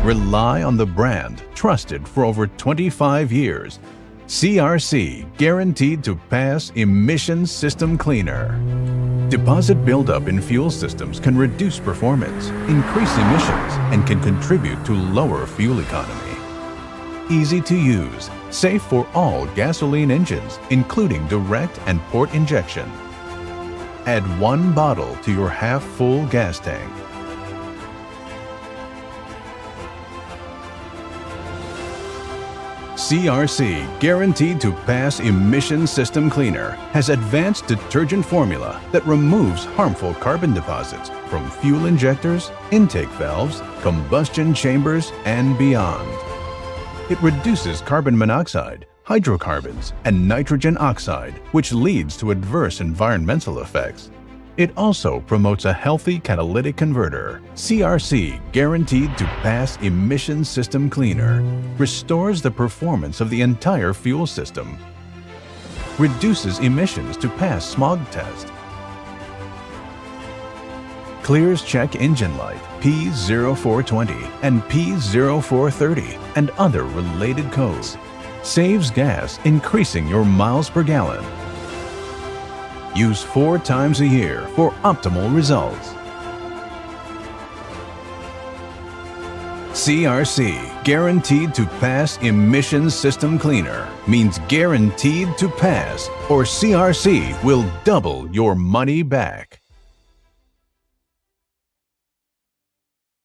Rely on the brand trusted for over 25 years. CRC Guaranteed to Pass Emission System Cleaner. Deposit buildup in fuel systems can reduce performance, increase emissions, and can contribute to lower fuel economy. Easy to use, safe for all gasoline engines, including direct and port injection. Add 1 bottle to your half-full gas tank. CRC Guaranteed to Pass Emission System Cleaner has advanced detergent formula that removes harmful carbon deposits from fuel injectors, intake valves, combustion chambers, and beyond. It reduces carbon monoxide, hydrocarbons, and nitrogen oxide, which leads to adverse environmental effects. It also promotes a healthy catalytic converter. CRC Guaranteed to Pass Emission System Cleaner restores the performance of the entire fuel system, reduces emissions to pass smog test, clears check engine light P0420 and P0430 and other related codes, saves gas increasing your miles per gallon. Use 4 times a year for optimal results. CRC Guaranteed to Pass Emission System Cleaner means guaranteed to pass, or CRC will double your money back.